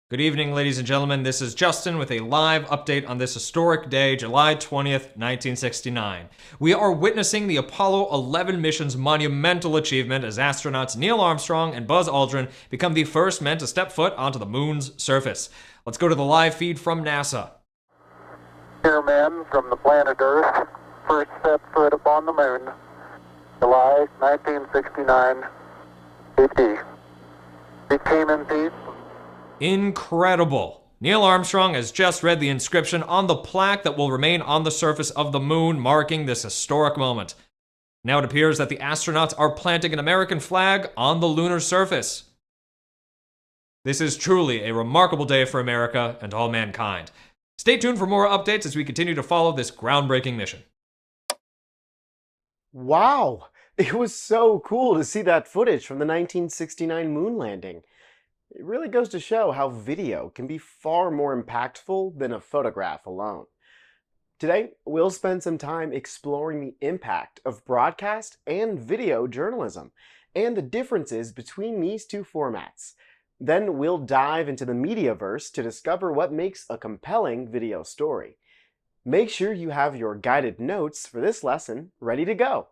Good evening, ladies and gentlemen. This is Justin with a live update on this historic day, July 20th, 1969. We are witnessing the Apollo 11 mission's monumental achievement as astronauts Neil Armstrong and Buzz Aldrin become the first men to step foot onto the moon's surface. Let's go to the live feed from NASA. Here, men from the planet Earth, first set foot upon the moon, July 1969, AD. It came in peace. Incredible. Neil Armstrong has just read the inscription on the plaque that will remain on the surface of the moon, marking this historic moment. Now it appears that the astronauts are planting an American flag on the lunar surface. This is truly a remarkable day for America and all mankind. Stay tuned for more updates as we continue to follow this groundbreaking mission. Wow, it was so cool to see that footage from the 1969 moon landing. It really goes to show how video can be far more impactful than a photograph alone. Today, we'll spend some time exploring the impact of broadcast and video journalism and the differences between these two formats. Then we'll dive into the mediaverse to discover what makes a compelling video story. Make sure you have your guided notes for this lesson ready to go.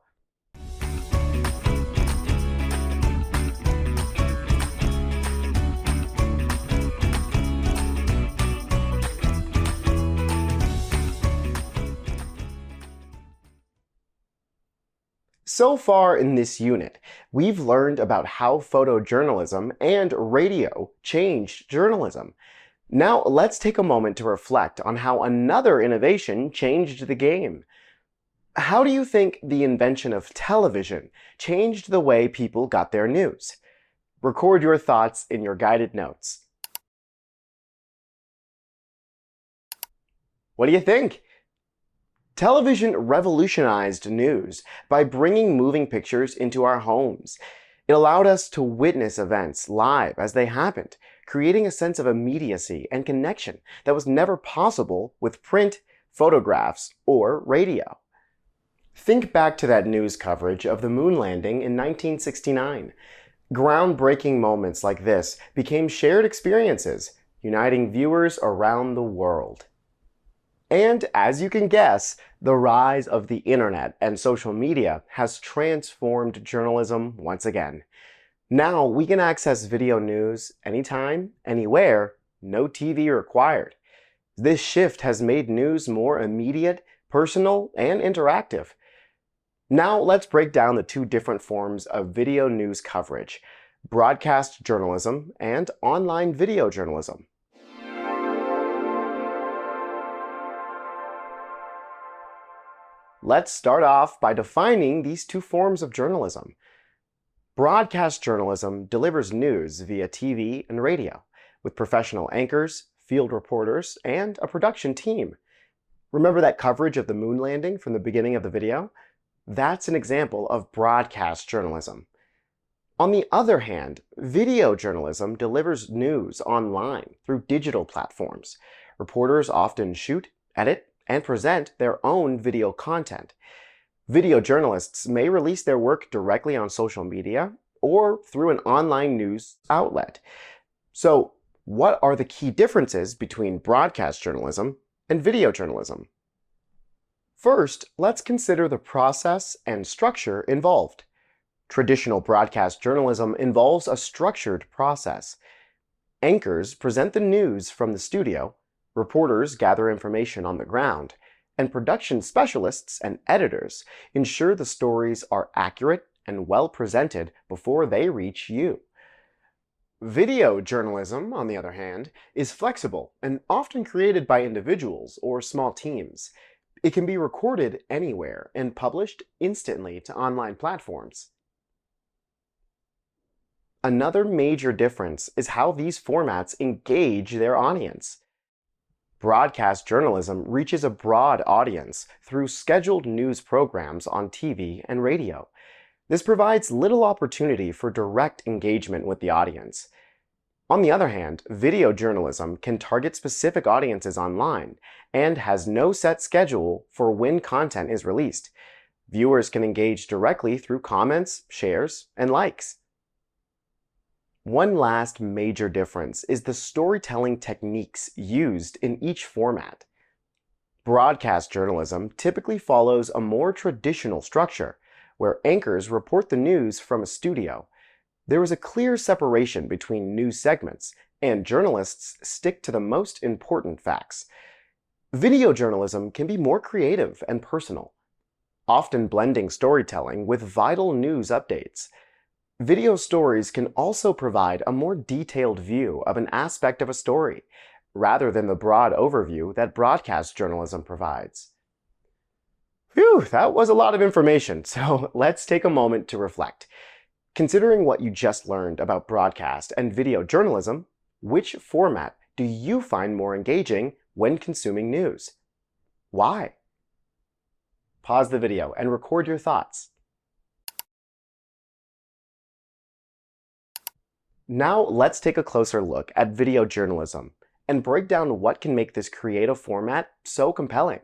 So far in this unit, we've learned about how photojournalism and radio changed journalism. Now let's take a moment to reflect on how another innovation changed the game. How do you think the invention of television changed the way people got their news? Record your thoughts in your guided notes. What do you think? Television revolutionized news by bringing moving pictures into our homes. It allowed us to witness events live as they happened, creating a sense of immediacy and connection that was never possible with print, photographs, or radio. Think back to that news coverage of the moon landing in 1969. Groundbreaking moments like this became shared experiences, uniting viewers around the world. And as you can guess, the rise of the internet and social media has transformed journalism once again. Now we can access video news anytime, anywhere, no TV required. This shift has made news more immediate, personal, and interactive. Now let's break down the two different forms of video news coverage: broadcast journalism and online video journalism. Let's start off by defining these two forms of journalism. Broadcast journalism delivers news via TV and radio, with professional anchors, field reporters, and a production team. Remember that coverage of the moon landing from the beginning of the video? That's an example of broadcast journalism. On the other hand, video journalism delivers news online through digital platforms. Reporters often shoot, edit, and present their own video content. Video journalists may release their work directly on social media or through an online news outlet. So, what are the key differences between broadcast journalism and video journalism? First, let's consider the process and structure involved. Traditional broadcast journalism involves a structured process. Anchors present the news from the studio, reporters gather information on the ground, and production specialists and editors ensure the stories are accurate and well presented before they reach you. Video journalism, on the other hand, is flexible and often created by individuals or small teams. It can be recorded anywhere and published instantly to online platforms. Another major difference is how these formats engage their audience. Broadcast journalism reaches a broad audience through scheduled news programs on TV and radio. This provides little opportunity for direct engagement with the audience. On the other hand, video journalism can target specific audiences online and has no set schedule for when content is released. Viewers can engage directly through comments, shares, and likes. One last major difference is the storytelling techniques used in each format. Broadcast journalism typically follows a more traditional structure, where anchors report the news from a studio. There is a clear separation between news segments, and journalists stick to the most important facts. Video journalism can be more creative and personal, often blending storytelling with vital news updates. Video stories can also provide a more detailed view of an aspect of a story, rather than the broad overview that broadcast journalism provides. Phew, that was a lot of information, so let's take a moment to reflect. Considering what you just learned about broadcast and video journalism, which format do you find more engaging when consuming news? Why? Pause the video and record your thoughts. Now let's take a closer look at video journalism and break down what can make this creative format so compelling.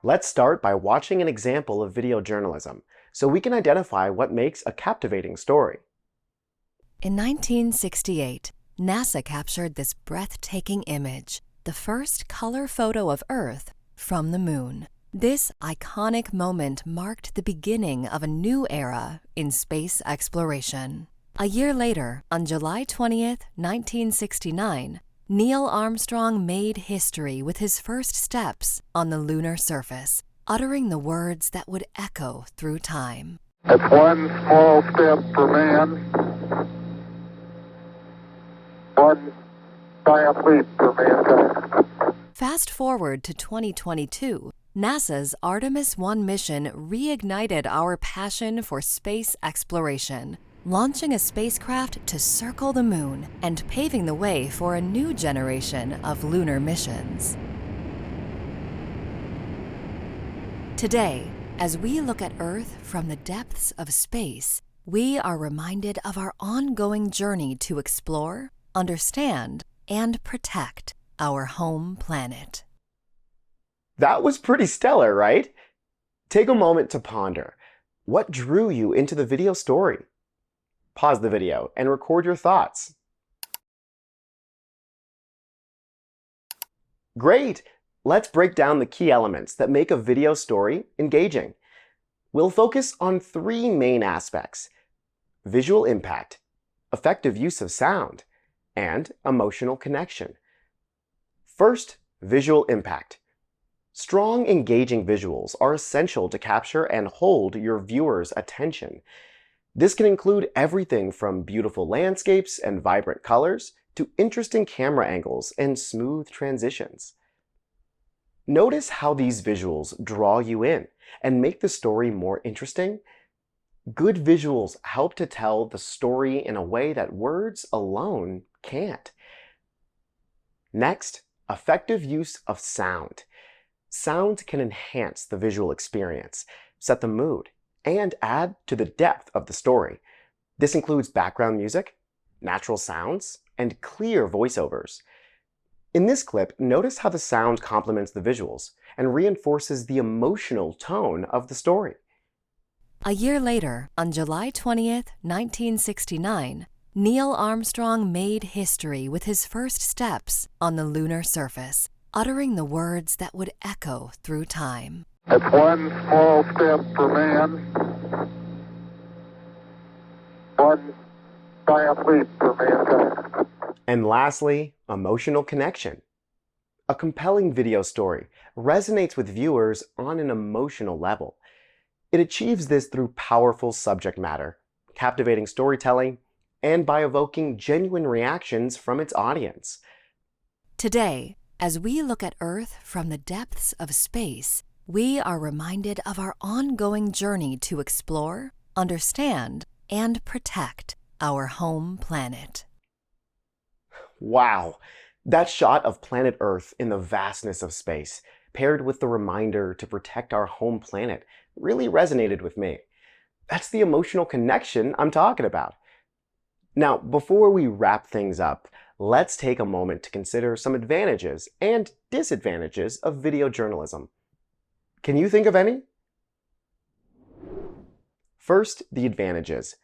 Let's start by watching an example of video journalism, so we can identify what makes a captivating story. In 1968, NASA captured this breathtaking image, the first color photo of Earth from the moon. This iconic moment marked the beginning of a new era in space exploration. A year later, on July 20th, 1969, Neil Armstrong made history with his first steps on the lunar surface, uttering the words that would echo through time. It's one small step for man, one giant leap for mankind. Fast forward to 2022, NASA's Artemis 1 mission reignited our passion for space exploration, launching a spacecraft to circle the moon and paving the way for a new generation of lunar missions. Today, as we look at Earth from the depths of space, we are reminded of our ongoing journey to explore, understand, and protect our home planet. That was pretty stellar, right? Take a moment to ponder. What drew you into the video story? Pause the video and record your thoughts. Great! Let's break down the key elements that make a video story engaging. We'll focus on three main aspects: visual impact, effective use of sound, and emotional connection. First, visual impact. Strong, engaging visuals are essential to capture and hold your viewers' attention. This can include everything from beautiful landscapes and vibrant colors to interesting camera angles and smooth transitions. Notice how these visuals draw you in and make the story more interesting. Good visuals help to tell the story in a way that words alone can't. Next, effective use of sound. Sound can enhance the visual experience, set the mood, and add to the depth of the story. This includes background music, natural sounds, and clear voiceovers. In this clip, notice how the sound complements the visuals and reinforces the emotional tone of the story. A year later, on July 20th, 1969, Neil Armstrong made history with his first steps on the lunar surface, uttering the words that would echo through time. It's one small step for man, one giant leap for mankind. And lastly, emotional connection. A compelling video story resonates with viewers on an emotional level. It achieves this through powerful subject matter, captivating storytelling, and by evoking genuine reactions from its audience. Today, as we look at Earth from the depths of space, we are reminded of our ongoing journey to explore, understand, and protect our home planet. Wow! That shot of planet Earth in the vastness of space, paired with the reminder to protect our home planet, really resonated with me. That's the emotional connection I'm talking about. Now, before we wrap things up, let's take a moment to consider some advantages and disadvantages of video journalism. Can you think of any? First, the advantages.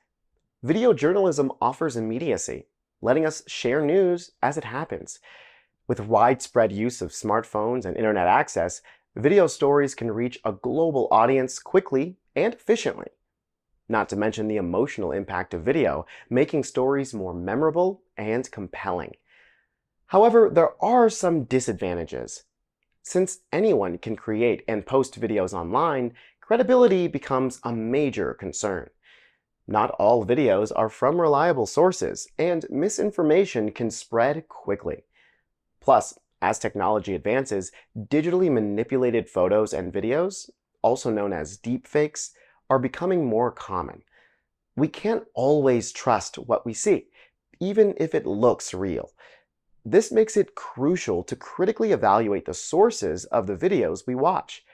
Video journalism offers immediacy, letting us share news as it happens. With widespread use of smartphones and internet access, video stories can reach a global audience quickly and efficiently. Not to mention the emotional impact of video, making stories more memorable and compelling. However, there are some disadvantages. Since anyone can create and post videos online, credibility becomes a major concern. Not all videos are from reliable sources, and misinformation can spread quickly. Plus, as technology advances, digitally manipulated photos and videos, also known as deepfakes, are becoming more common. We can't always trust what we see, even if it looks real. This makes it crucial to critically evaluate the sources of the videos we watch.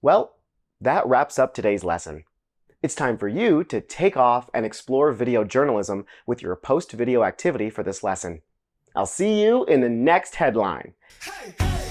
Well, that wraps up today's lesson. It's time for you to take off and explore video journalism with your post-video activity for this lesson. I'll see you in the next headline. Hey, hey.